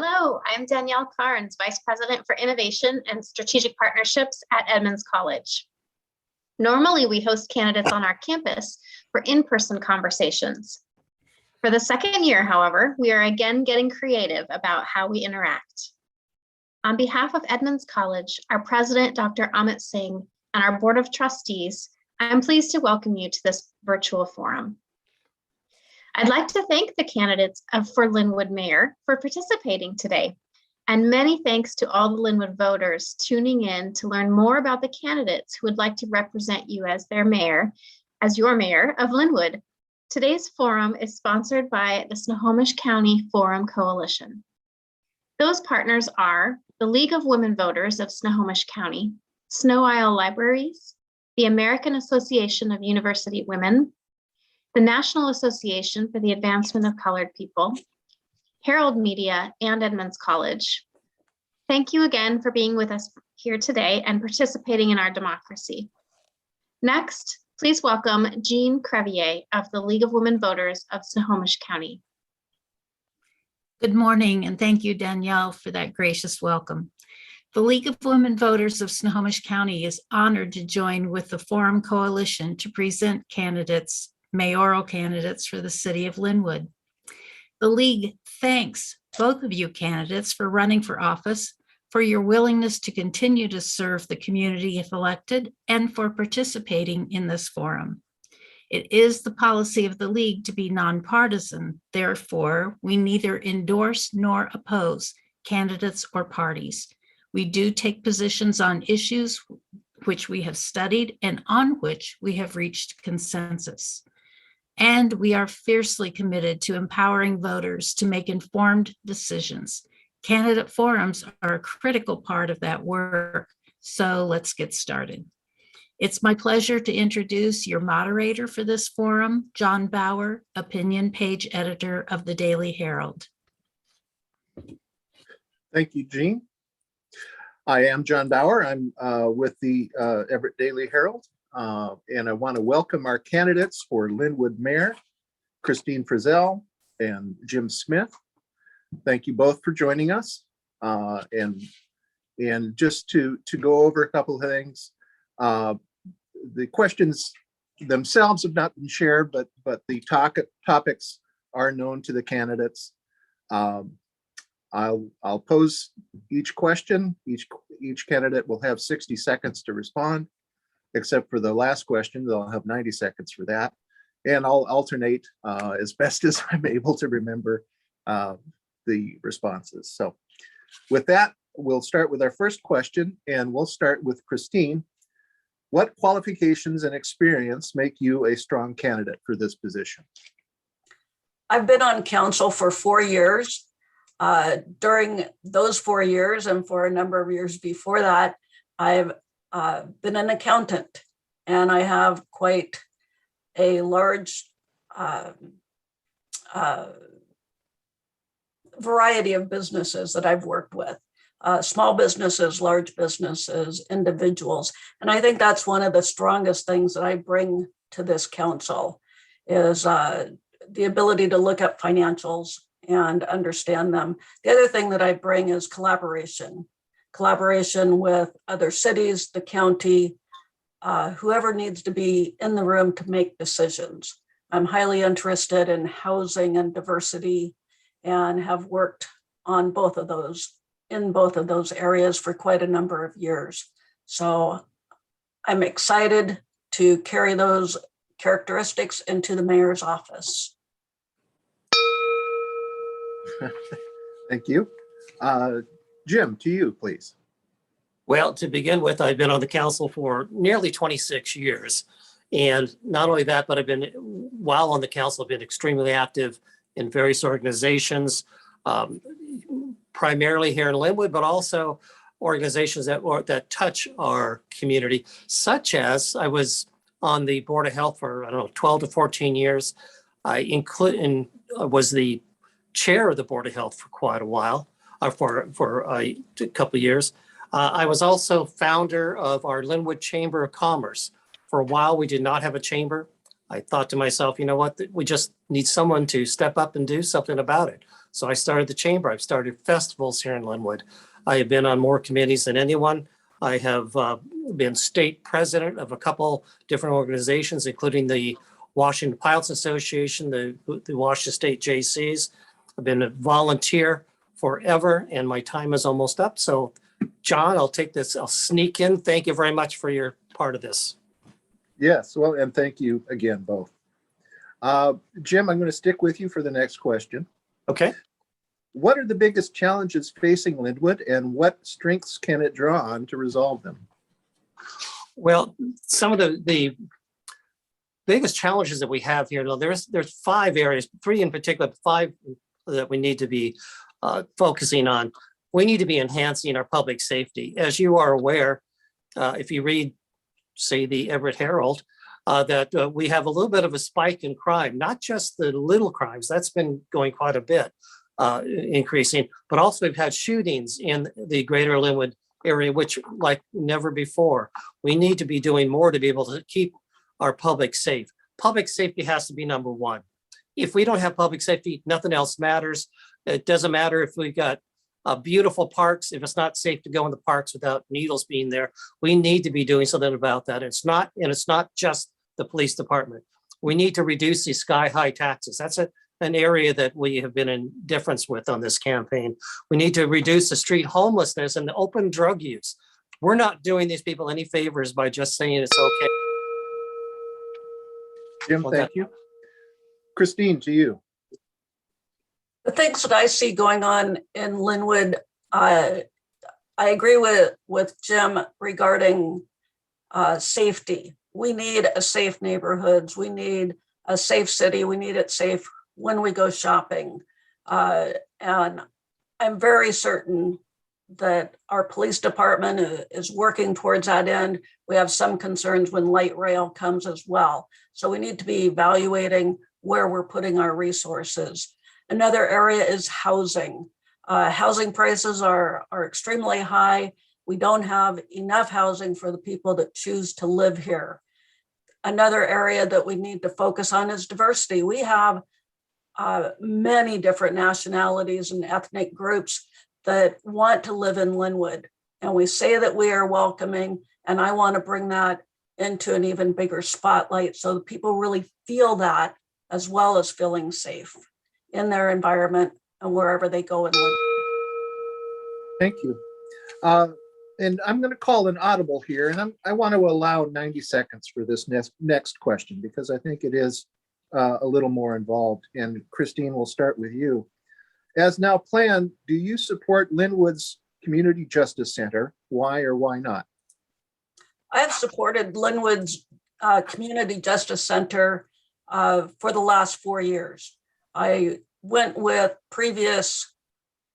Hello, I'm Danielle Carnes, Vice President for Innovation and Strategic Partnerships at Edmonds College. Normally, we host candidates on our campus for in-person conversations. For the second year, however, we are again getting creative about how we interact. On behalf of Edmonds College, our President, Dr. Amit Singh, and our Board of Trustees, I'm pleased to welcome you to this virtual forum. I'd like to thank the candidates for Lynwood Mayor for participating today, and many thanks to all the Lynwood voters tuning in to learn more about the candidates who would like to represent you as their mayor, as your mayor of Lynwood. Today's forum is sponsored by the Snohomish County Forum Coalition. Those partners are the League of Women Voters of Snohomish County, Snow Isle Libraries, the American Association of University Women, the National Association for the Advancement of Colored People, Herald Media, and Edmonds College. Thank you again for being with us here today and participating in our democracy. Next, please welcome Jean Crevier of the League of Women Voters of Snohomish County. Good morning, and thank you, Danielle, for that gracious welcome. The League of Women Voters of Snohomish County is honored to join with the Forum Coalition to present candidates, mayoral candidates for the city of Lynwood. The League thanks both of you candidates for running for office, for your willingness to continue to serve the community if elected, and for participating in this forum. It is the policy of the League to be nonpartisan. Therefore, we neither endorse nor oppose candidates or parties. We do take positions on issues which we have studied and on which we have reached consensus. And we are fiercely committed to empowering voters to make informed decisions. Candidate forums are a critical part of that work, so let's get started. It's my pleasure to introduce your moderator for this forum, John Bauer, opinion page editor of the Daily Herald. Thank you, Jean. I am John Bauer. I'm with the Everett Daily Herald. And I want to welcome our candidates for Lynwood Mayor, Christine Frizzell and Jim Smith. Thank you both for joining us. And just to go over a couple of things, the questions themselves have not been shared, but the topics are known to the candidates. I'll pose each question. Each candidate will have 60 seconds to respond. Except for the last question, they'll have 90 seconds for that. And I'll alternate as best as I'm able to remember the responses. So with that, we'll start with our first question, and we'll start with Christine. What qualifications and experience make you a strong candidate for this position? I've been on council for 4 years. During those 4 years and for a number of years before that, I've been an accountant, and I have quite a large variety of businesses that I've worked with, small businesses, large businesses, individuals. And I think that's one of the strongest things that I bring to this council is the ability to look at financials and understand them. The other thing that I bring is collaboration with other cities, the county, whoever needs to be in the room to make decisions. I'm highly interested in housing and diversity and have worked on both of those, in both of those areas for quite a number of years. So I'm excited to carry those characteristics into the mayor's office. Thank you. Jim, to you, please. Well, to begin with, I've been on the council for nearly 26 years. And not only that, but while on the council, I've been extremely active in various organizations, primarily here in Lynwood, but also organizations that touch our community, such as I was on the Board of Health for, 12 to 14 years. I was the chair of the Board of Health for quite a while. For a couple of years. I was also founder of our Lynwood Chamber of Commerce. For a while, we did not have a chamber. I thought to myself, you know what, we just need someone to step up and do something about it. So I started the chamber. I've started festivals here in Lynwood. I have been on more committees than anyone. I have been state president of a couple different organizations, including the Washington Pilots Association, the Washington State JCs. I've been a volunteer forever, and my time is almost up. So, John, I'll sneak in. Thank you very much for your part of this. Yes, well, and thank you again, both. Jim, I'm going to stick with you for the next question. Okay. What are the biggest challenges facing Lynwood, and what strengths can it draw on to resolve them? Well, some of the biggest challenges that we have here, there's 5 areas, 3 in particular, 5 that we need to be focusing on. We need to be enhancing our public safety. As you are aware, if you read, say, the Everett Herald, that we have a little bit of a spike in crime, not just the little crimes, that's been going quite a bit, increasing, but also we've had shootings in the greater Lynwood area, which like never before. We need to be doing more to be able to keep our public safe. Public safety has to be number 1. If we don't have public safety, nothing else matters. It doesn't matter if we've got beautiful parks, if it's not safe to go in the parks without needles being there. We need to be doing something about that. It's not just the police department. We need to reduce these sky-high taxes. That's an area that we have been in difference with on this campaign. We need to reduce the street homelessness and the open drug use. We're not doing these people any favors by just saying it's okay. Jim, thank you. Christine, to you. The things that I see going on in Lynwood, I agree with Jim regarding safety. We need a safe neighborhoods. We need a safe city. We need it safe when we go shopping. And I'm very certain that our police department is working towards that end. We have some concerns when light rail comes as well. So we need to be evaluating where we're putting our resources. Another area is housing. Housing prices are extremely high. We don't have enough housing for the people that choose to live here. Another area that we need to focus on is diversity. We have many different nationalities and ethnic groups that want to live in Lynwood. And we say that we are welcoming, and I want to bring that into an even bigger spotlight so that people really feel that, as well as feeling safe in their environment and wherever they go and live. Thank you. And I'm going to call an audible here, and I want to allow 90 seconds for this next question, because I think it is a little more involved. And Christine, we'll start with you. As now planned, do you support Lynwood's Community Justice Center? Why or why not? I have supported Lynwood's Community Justice Center for the last 4 years. I went with previous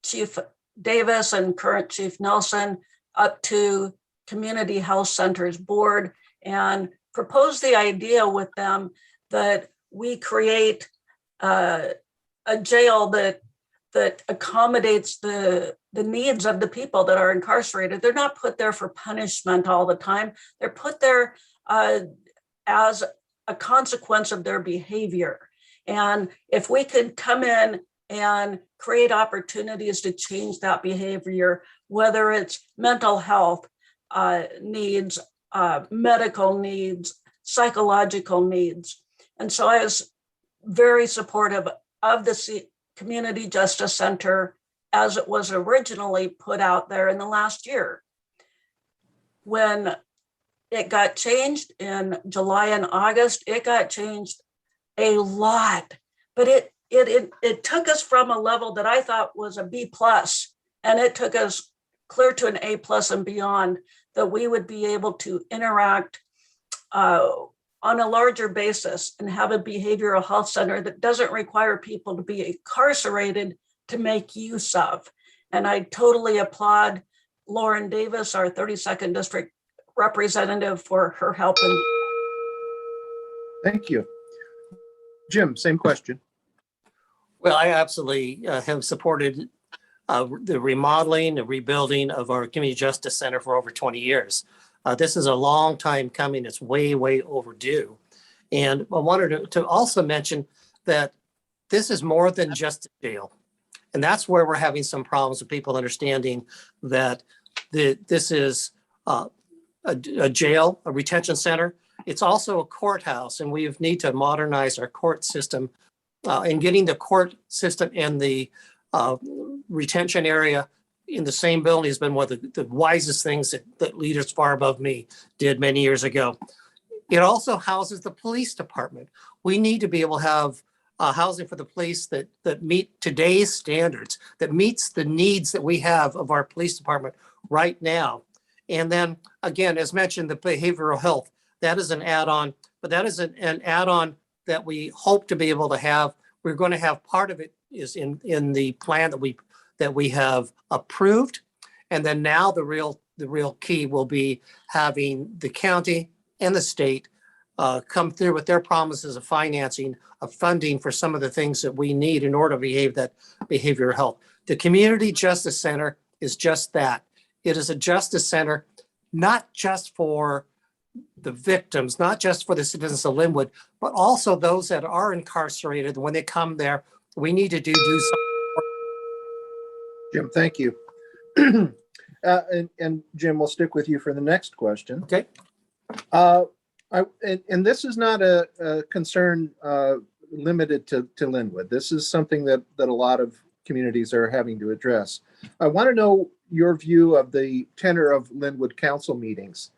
Chief Davis and current Chief Nelson up to Community Health Centers Board and proposed the idea with them that we create a jail that accommodates the needs of the people that are incarcerated. They're not put there for punishment all the time. They're put there as a consequence of their behavior. And if we could come in and create opportunities to change that behavior, whether it's mental health needs, medical needs, psychological needs. And so I was very supportive of the Community Justice Center as it was originally put out there in the last year. When it got changed in July and August, it got changed a lot, but it took us from a level that I thought was a B+, and it took us clear to an A+ and beyond, that we would be able to interact on a larger basis and have a behavioral health center that doesn't require people to be incarcerated to make use of. And I totally applaud Lauren Davis, our 32nd District Representative, for her help. Thank you. Jim, same question. Well, I absolutely have supported the remodeling, the rebuilding of our Community Justice Center for over 20 years. This is a long time coming. It's way, way overdue. And I wanted to also mention that this is more than just a jail. And that's where we're having some problems with people understanding that this is a jail, a retention center. It's also a courthouse, and we need to modernize our court system. And getting the court system and the retention area in the same building has been one of the wisest things that leaders far above me did many years ago. It also houses the police department. We need to be able to have housing for the police that meet today's standards, that meets the needs that we have of our police department right now. And then again, as mentioned, the behavioral health, that is an add-on, but that is an add-on that we hope to be able to have. We're going to have part of it is in the plan that we have approved. And then now the real key will be having the county and the state come through with their promises of financing, of funding for some of the things that we need in order to behave that behavioral health. The Community Justice Center is just that. It is a justice center, not just for the victims, not just for the citizens of Lynwood, but also those that are incarcerated. When they come there, we need to do something. Jim, thank you. And Jim, we'll stick with you for the next question. Okay. And this is not a concern limited to Lynwood. This is something that a lot of communities are having to address. I want to know your view of the tenor of Lynwood council meetings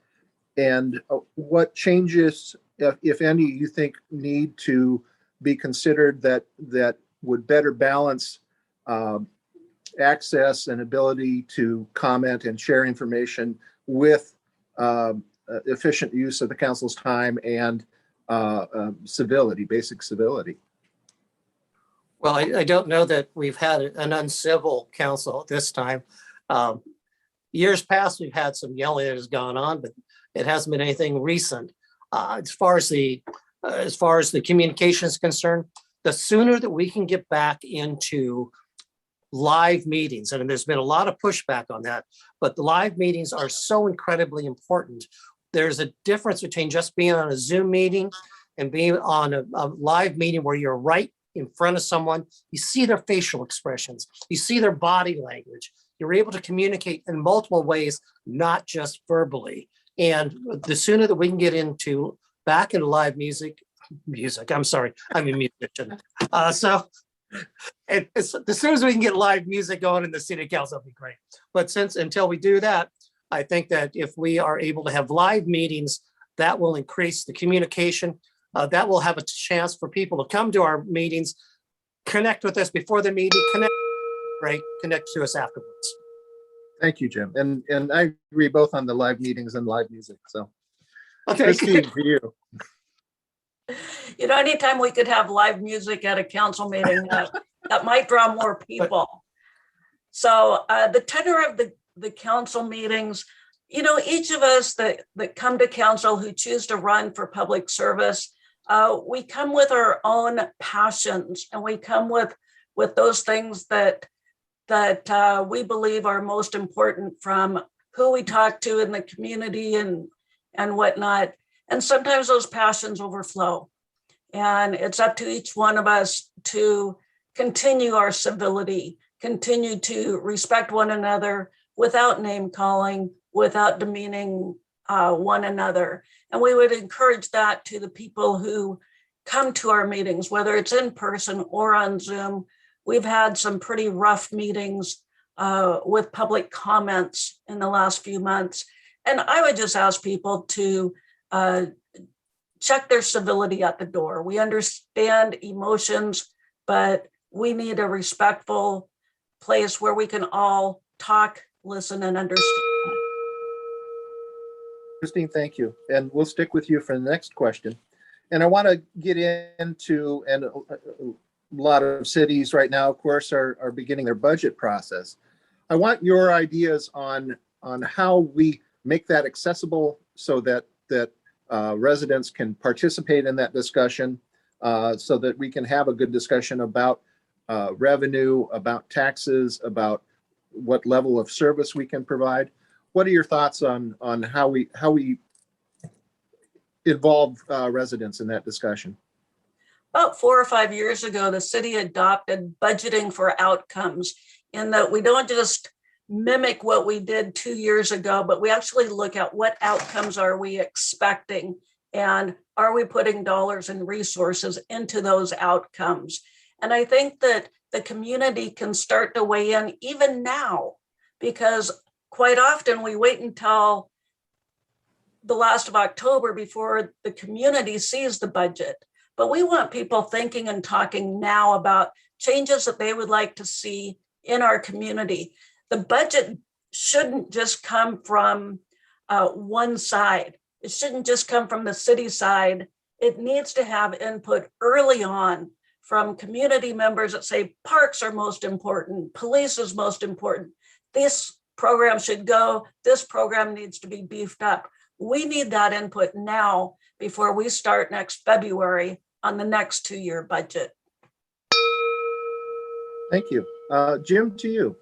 and what changes, if any, you think need to be considered that would better balance access and ability to comment and share information with efficient use of the council's time and civility, basic civility. Well, I don't know that we've had an uncivil council at this time. Years past, we've had some yelling that has gone on, but it hasn't been anything recent. As far as the communication is concerned, the sooner that we can get back into live meetings, and there's been a lot of pushback on that, but the live meetings are so incredibly important. There's a difference between just being on a Zoom meeting and being on a live meeting where you're right in front of someone. You see their facial expressions, you see their body language. You're able to communicate in multiple ways, not just verbally. And the sooner that we can get back into live music, I'm sorry, I'm a musician. And as soon as we can get live music going in the city council, that'll be great. But until we do that, I think that if we are able to have live meetings, that will increase the communication. That will have a chance for people to come to our meetings, connect with us before the meeting, connect to us afterwards. Thank you, Jim. And I agree both on the live meetings and live music. So, okay, Christine, for you. You know, anytime we could have live music at a council meeting, that might draw more people. So the tenor of the council meetings, you know, each of us that come to council who choose to run for public service, we come with our own passions, and we come with those things that we believe are most important, from who we talk to in the community and whatnot. And sometimes those passions overflow. And it's up to each one of us to continue our civility, continue to respect one another without name calling, without demeaning one another. And we would encourage that to the people who come to our meetings, whether it's in person or on Zoom. We've had some pretty rough meetings with public comments in the last few months. And I would just ask people to check their civility at the door. We understand emotions, but we need a respectful place where we can all talk, listen, and understand. Christine, thank you. And we'll stick with you for the next question. And I want to get into, and a lot of cities right now, of course, are beginning their budget process. I want your ideas on how we make that accessible so that residents can participate in that discussion, so that we can have a good discussion about revenue, about taxes, about what level of service we can provide. What are your thoughts on how we involve residents in that discussion? About 4 or 5 years ago, the city adopted budgeting for outcomes, in that we don't just mimic what we did 2 years ago, but we actually look at what outcomes are we expecting, and are we putting dollars and resources into those outcomes. And I think that the community can start to weigh in even now, because quite often we wait until the last of October before the community sees the budget. But we want people thinking and talking now about changes that they would like to see in our community. The budget shouldn't just come from one side. It shouldn't just come from the city side. It needs to have input early on from community members that say parks are most important, police is most important. This program should go, this program needs to be beefed up. We need that input now before we start next February on the next 2-year budget. Thank you. Jim, to you.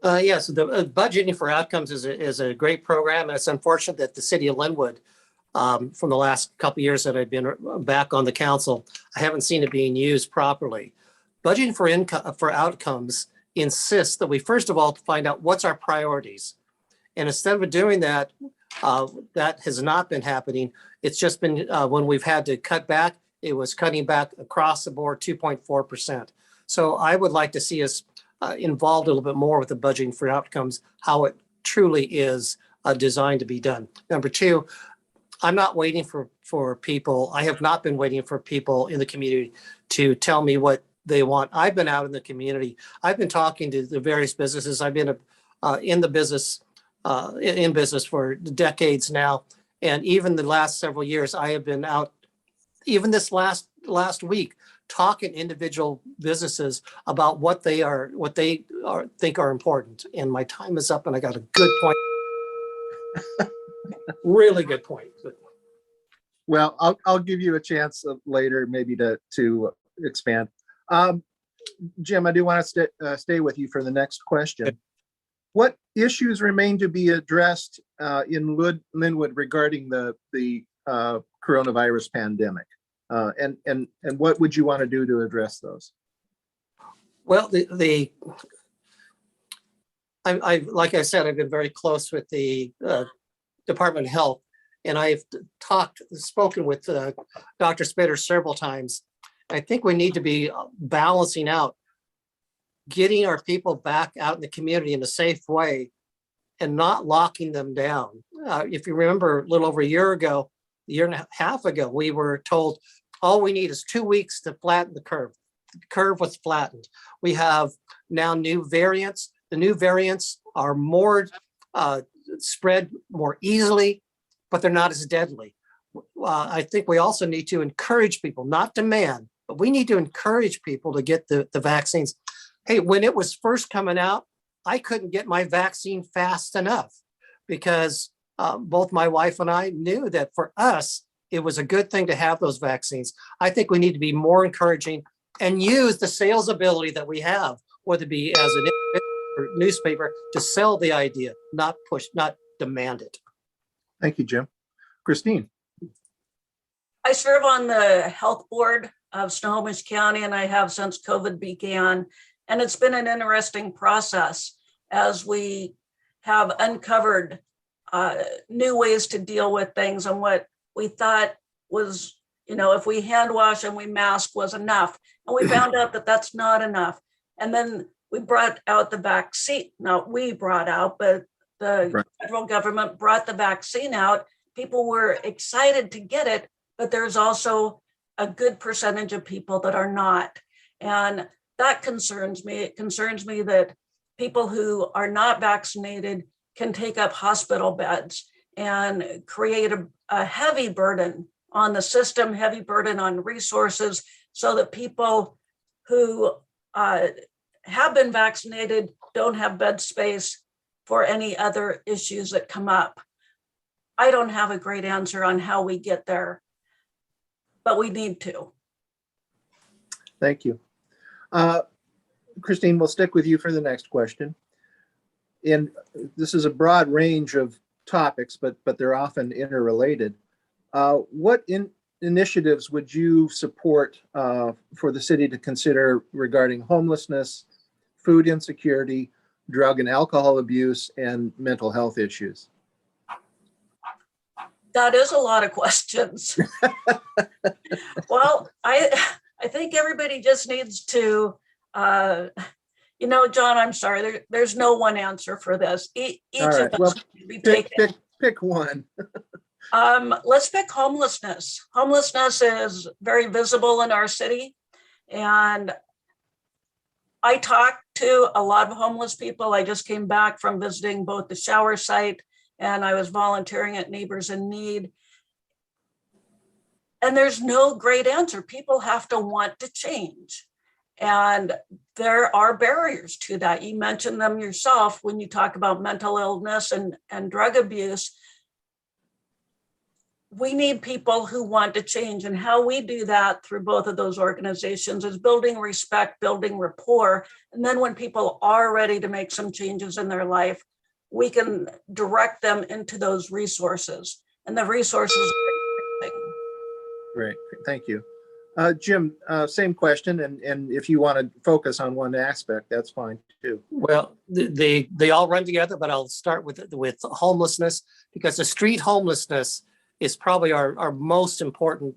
Yes, the budgeting for outcomes is a great program. And it's unfortunate that the city of Lynwood, from the last couple of years that I've been back on the council, I haven't seen it being used properly. Budgeting for outcomes insists that we first of all find out what's our priorities. And instead of doing that, that has not been happening. It's just been when we've had to cut back, it was cutting back across the board 2.4%. So I would like to see us involved a little bit more with the budgeting for outcomes, how it truly is designed to be done. Number two, I'm not waiting for people. I have not been waiting for people in the community to tell me what they want. I've been out in the community. I've been talking to the various businesses. I've been in business for decades now. And even the last several years, I have been out, even this last week, talking to individual businesses about what they think are important. And my time is up and I got a good point. Really good point. Well, I'll give you a chance later maybe to expand. Jim, I do want to stay with you for the next question. What issues remain to be addressed in Lynwood regarding the coronavirus pandemic? And what would you want to do to address those? Well, I like I said, I've been very close with the Department of Health, and I've spoken with Dr. Spitter several times. I think we need to be balancing out getting our people back out in the community in a safe way and not locking them down. If you remember a little over a year and a half ago, we were told all we need is 2 weeks to flatten the curve. The curve was flattened. We have now new variants. The new variants are more spread more easily, but they're not as deadly. I think we also need to encourage people, not demand, but we need to encourage people to get the vaccines. Hey, when it was first coming out, I couldn't get my vaccine fast enough because both my wife and I knew that for us, it was a good thing to have those vaccines. I think we need to be more encouraging and use the sales ability that we have, whether it be as an newspaper, to sell the idea, not push, not demand it. Thank you, Jim. Christine. I serve on the health board of Snohomish County, and I have since COVID began. And it's been an interesting process as we have uncovered new ways to deal with things, and what we thought was, if we hand wash and we mask was enough. And we found out that that's not enough. And then we brought out the vaccine. Not we brought out, but the federal government brought the vaccine out. People were excited to get it, but there's also a good percentage of people that are not. And that concerns me. It concerns me that people who are not vaccinated can take up hospital beds and create a heavy burden on the system, heavy burden on resources, so that people who have been vaccinated don't have bed space for any other issues that come up. I don't have a great answer on how we get there, but we need to. Thank you. Christine, we'll stick with you for the next question. And this is a broad range of topics, but they're often interrelated. What initiatives would you support for the city to consider regarding homelessness, food insecurity, drug and alcohol abuse, and mental health issues? That is a lot of questions. Well, I think everybody just needs to, John, I'm sorry, there's no one answer for this. Each All right, of us well, need to be taken. pick one. Let's pick homelessness. Homelessness is very visible in our city. And I talked to a lot of homeless people. I just came back from visiting both the shower site and I was volunteering at Neighbors in Need. And there's no great answer. People have to want to change. And there are barriers to that. You mentioned them yourself when you talk about mental illness and drug abuse. We need people who want to change, and how we do that through both of those organizations is building respect, building rapport. And then when people are ready to make some changes in their life, we can direct them into those resources. And the resources are everything. Great, thank you. Jim, same question, and if you want to focus on one aspect, that's fine too. Well, they all run together, but I'll start with homelessness, because the street homelessness is probably our most important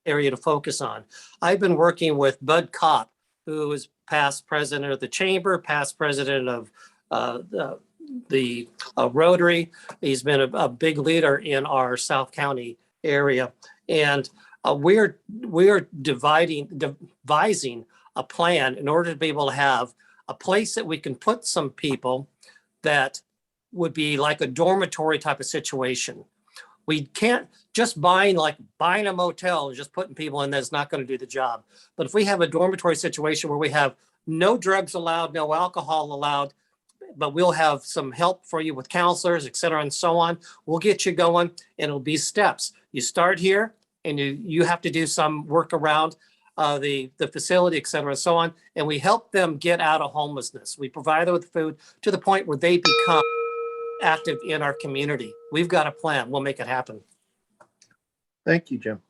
area to focus on. I've been working with Bud Kopp, who is past president of the chamber, past president of the Rotary. He's been a big leader in our South County area. And we're devising a plan in order to be able to have a place that we can put some people that would be like a dormitory type of situation. We can't just buying a motel and just putting people in that's not going to do the job. But if we have a dormitory situation where we have no drugs allowed, no alcohol allowed, but we'll have some help for you with counselors, et cetera, and so on, we'll get you going, and it'll be steps. You start here, and you have to do some work around the facility, et cetera, and so on. And we help them get out of homelessness. We provide them with food to the point where they become active in our community. We've got a plan. We'll make it happen. Thank you, Jim.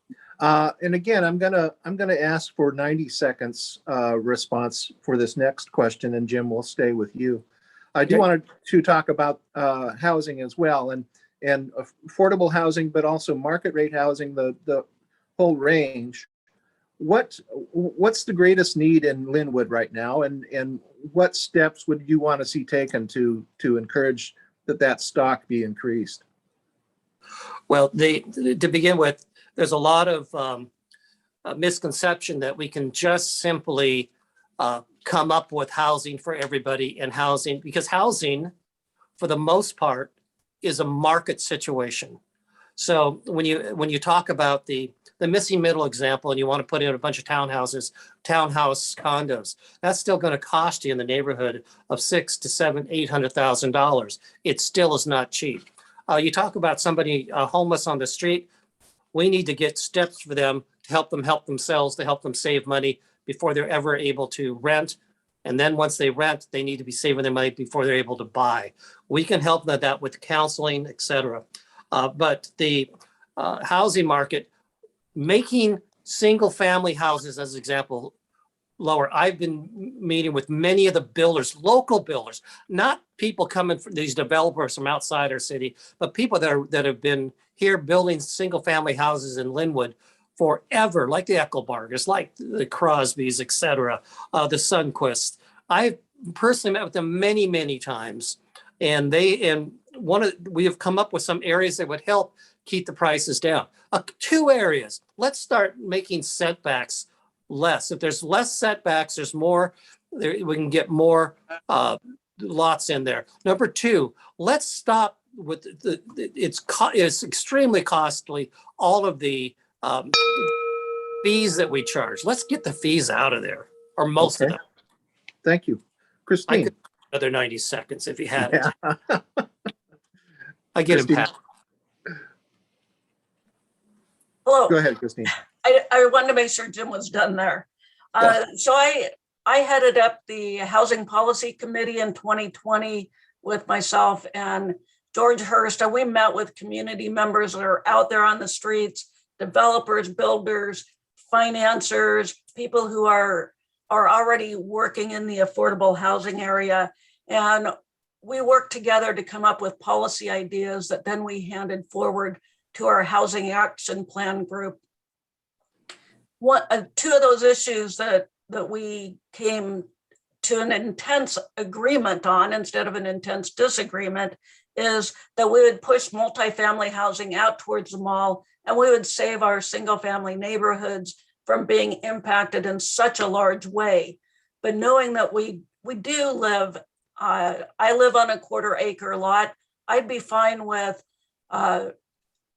And again, I'm gonna ask for 90 seconds response for this next question, and Jim, will stay with you. I do want to talk about housing as well, and affordable housing, but also market rate housing, the whole range. What's the greatest need in Lynwood right now, and what steps would you want to see taken to encourage that stock be increased? Well, to begin with, there's a lot of misconception that we can just simply come up with housing for everybody, and housing, because housing, for the most part, is a market situation. So when you talk about the missing middle example, and you want to put in a bunch of townhouse condos, that's still going to cost you in the neighborhood of $600,000 to $800,000. It still is not cheap. You talk about somebody homeless on the street. We need to get steps for them to help themselves, to help them save money before they're ever able to rent. And then once they rent, they need to be saving their money before they're able to buy. We can help them that with counseling, et cetera. But the housing market, making single family houses, as an example, lower. I've been meeting with many of the builders, local builders, not people coming from these developers from outside our city, but people that have been here building single family houses in Lynwood forever, like the Eckelbargers, like the Crosbys, et cetera, the Sunquists. I've personally met with them many, many times, and we have come up with some areas that would help keep the prices down. 2 areas. Let's start making setbacks less. If there's less setbacks, there's more. We can get more lots in there. Number 2, let's stop with it's extremely costly. All of the fees that we charge. Let's get the fees out of there, or most of them. Thank you, Christine. I could another 90 seconds if you had it. Yeah. I get Christine. it, Pat. Hello. Go ahead, Christine. I wanted to make sure Jim was done there. So I headed up the Housing Policy Committee in 2020 with myself and George Hurst, and we met with community members that are out there on the streets developers, builders, financiers, people who are already working in the affordable housing area. And we worked together to come up with policy ideas that then we handed forward to our housing action plan group. Two of those issues that we came to an intense agreement on instead of an intense disagreement is that we would push multifamily housing out towards the mall, and we would save our single family neighborhoods from being impacted in such a large way. But knowing that we do live, I live on a 1/4 acre lot, I'd be fine with a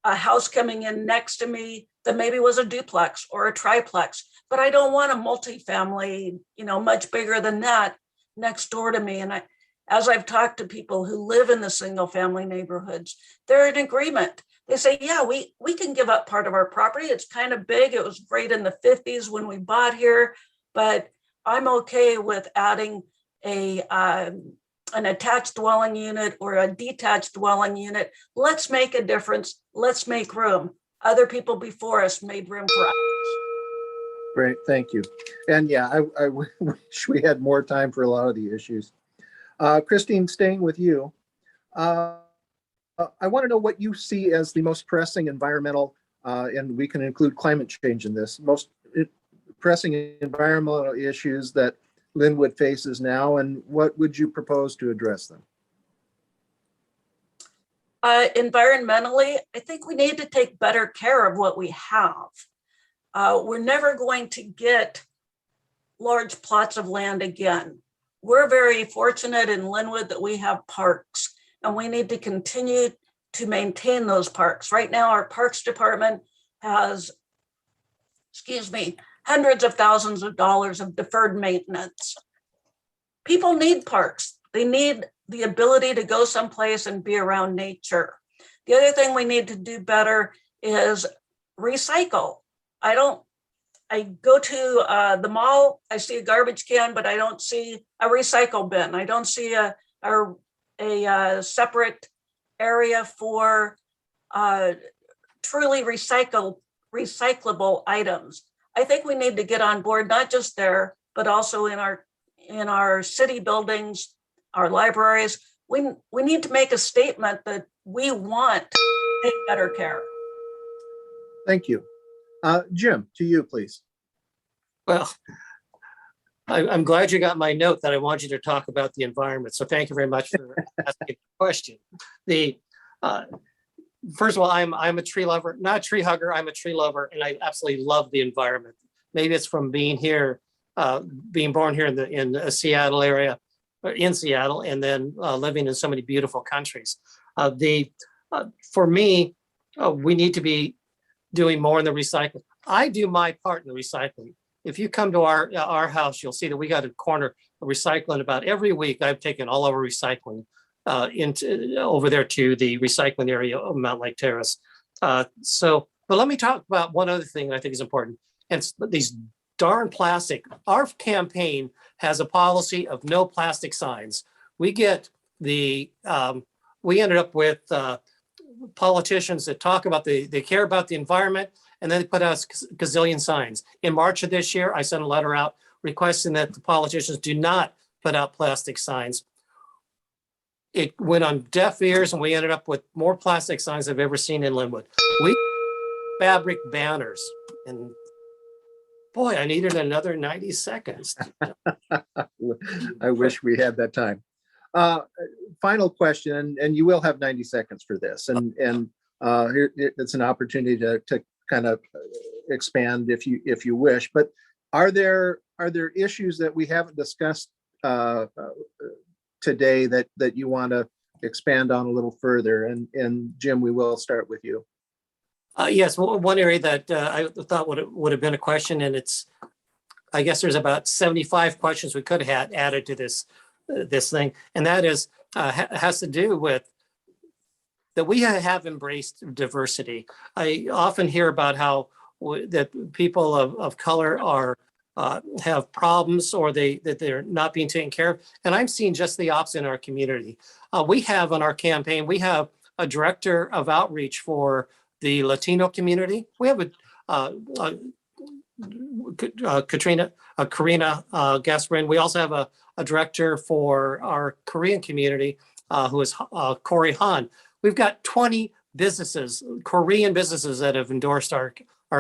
house coming in next to me that maybe was a duplex or a triplex, but I don't want a multifamily, much bigger than that next door to me. And as I've talked to people who live in the single family neighborhoods, they're in agreement. They say, yeah, we can give up part of our property. It's kind of big. It was great in the 50s when we bought here, but I'm okay with adding an attached dwelling unit or a detached dwelling unit. Let's make a difference. Let's make room. Other people before us made room for us. Great, thank you. And yeah, I wish we had more time for a lot of the issues. Christine, staying with you, I want to know what you see as the most pressing environmental, and we can include climate change in this, most pressing environmental issues that Lynwood faces now, and what would you propose to address them? Environmentally, I think we need to take better care of what we have. We're never going to get large plots of land again. We're very fortunate in Lynwood that we have parks, and we need to continue to maintain those parks. Right now, our Parks Department has, hundreds of thousands of dollars of deferred maintenance. People need parks. They need the ability to go someplace and be around nature. The other thing we need to do better is recycle. I go to the mall, I see a garbage can, but I don't see a recycle bin. I don't see a separate area for truly recyclable items. I think we need to get on board, not just there, but also in our city buildings, our libraries. We need to make a statement that we want to take better care. Thank you. Jim, to you, please. Well, I'm glad you got my note that I want you to talk about the environment. So thank you very much for asking the question. First of all, I'm a tree lover, not a tree hugger. I'm a tree lover, and I absolutely love the environment. Maybe it's from being here, being born here in the Seattle area, in Seattle, and then living in so many beautiful countries. For me, we need to be doing more in the recycling. I do my part in the recycling. If you come to our house, you'll see that we got a corner of recycling about every week. I've taken all of our recycling over there to the recycling area of Mount Lake Terrace. But let me talk about one other thing that I think is important. And it's these darn plastic. Our campaign has a policy of no plastic signs. We ended up with politicians that talk about they care about the environment, and then they put out a gazillion signs. In March of this year, I sent a letter out requesting that the politicians do not put out plastic signs. It went on deaf ears, and we ended up with more plastic signs I've ever seen in Lynwood. We fabric banners, and boy, I needed another 90 seconds. I wish we had that time. Final question, and you will have 90 seconds for this. And here it's an opportunity to kind of expand if you wish. But are there issues that we haven't discussed today that you want to expand on a little further? And Jim, we will start with you. Yes, one area that I thought would have been a question, and I guess there's about 75 questions we could have had added to this thing, and that has to do with that we have embraced diversity. I often hear about how that people of color have problems, or that they're not being taken care of, and I'm seeing just the opposite in our community. We have on our campaign, we have a director of outreach for the Latino community. We have Karina Gasparin. We also have a director for our Korean community, who is Corey Han. We've got 20 businesses, Korean businesses, that have endorsed our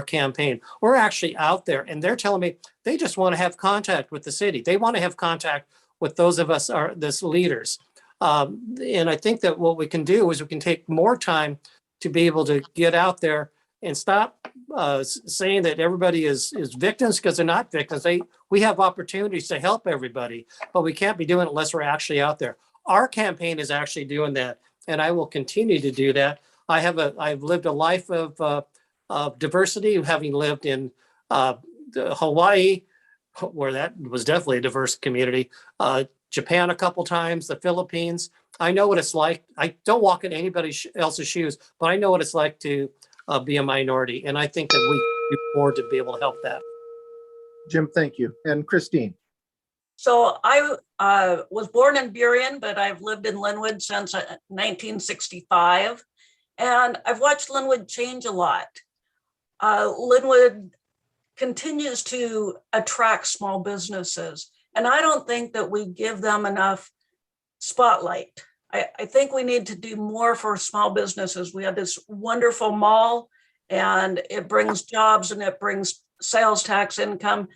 campaign. We're actually out there, and they're telling me they just want to have contact with the city. They want to have contact with those of us this leaders. And I think that what we can do is we can take more time to be able to get out there and stop saying that everybody is victims, because they're not victims. We have opportunities to help everybody, but we can't be doing it unless we're actually out there. Our campaign is actually doing that, and I will continue to do that. I've lived a life of diversity, having lived in Hawaii, where that was definitely a diverse community, Japan a couple times, the Philippines. I know what it's like. I don't walk in anybody else's shoes, but I know what it's like to be a minority. And I think that we can afford to be able to help that. Jim, thank you. And Christine. So I was born in Burien, but I've lived in Lynwood since 1965. And I've watched Lynwood change a lot. Lynwood continues to attract small businesses. And I don't think that we give them enough spotlight. I think we need to do more for small businesses. We have this wonderful mall, and it brings jobs and it brings sales tax income.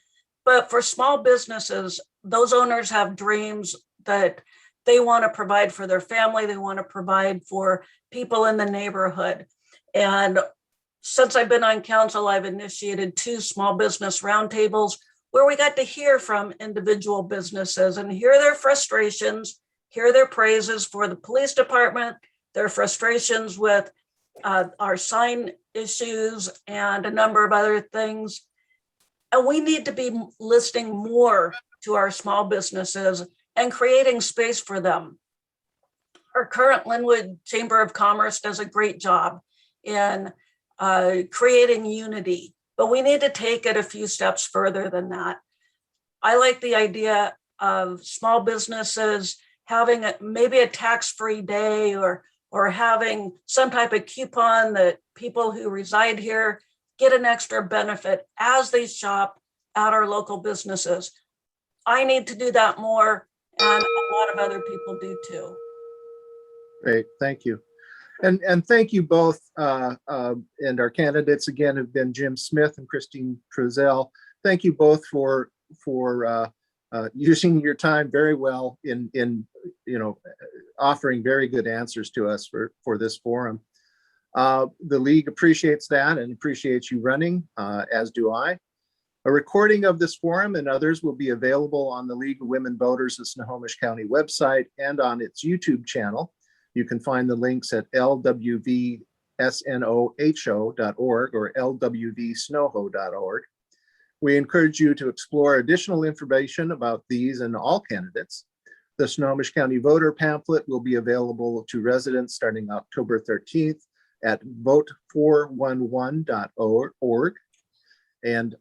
But for small businesses, those owners have dreams that they want to provide for their family. They want to provide for people in the neighborhood. And since I've been on council, I've initiated 2 small business roundtables where we got to hear from individual businesses and hear their frustrations, hear their praises for the police department, their frustrations with our sign issues and a number of other things. And we need to be listening more to our small businesses and creating space for them. Our current Lynwood Chamber of Commerce does a great job in creating unity, but we need to take it a few steps further than that. I like the idea of small businesses having maybe a tax-free day or having some type of coupon that people who reside here get an extra benefit as they shop at our local businesses. I need to do that more, and a lot of other people do too. Great, thank you. And thank you both. And our candidates again have been Jim Smith and Christine Frizzell. Thank you both for using your time very well in offering very good answers to us for this forum. The League appreciates that and appreciates you running, as do I. A recording of this forum and others will be available on the League of Women Voters of Snohomish County website and on its YouTube channel. You can find the links at lwvsnoho.org or lwvsnoho.org. We encourage you to explore additional information about these and all candidates. The Snohomish County voter pamphlet will be available to residents starting October 13th at vote411.org and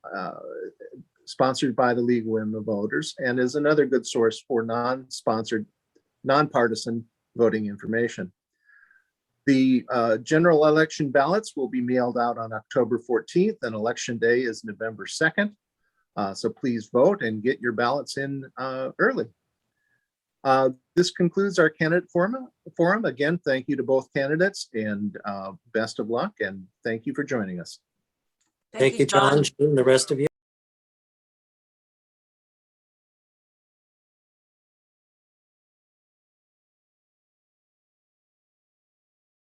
sponsored by the League of Women Voters, and is another good source for non-sponsored, nonpartisan voting information. The general election ballots will be mailed out on October 14th, and election day is November 2nd. So please vote and get your ballots in early. This concludes our candidate forum. Again, thank you to both candidates, and best of luck, and thank you for joining us. Thank you, John, and the rest of you.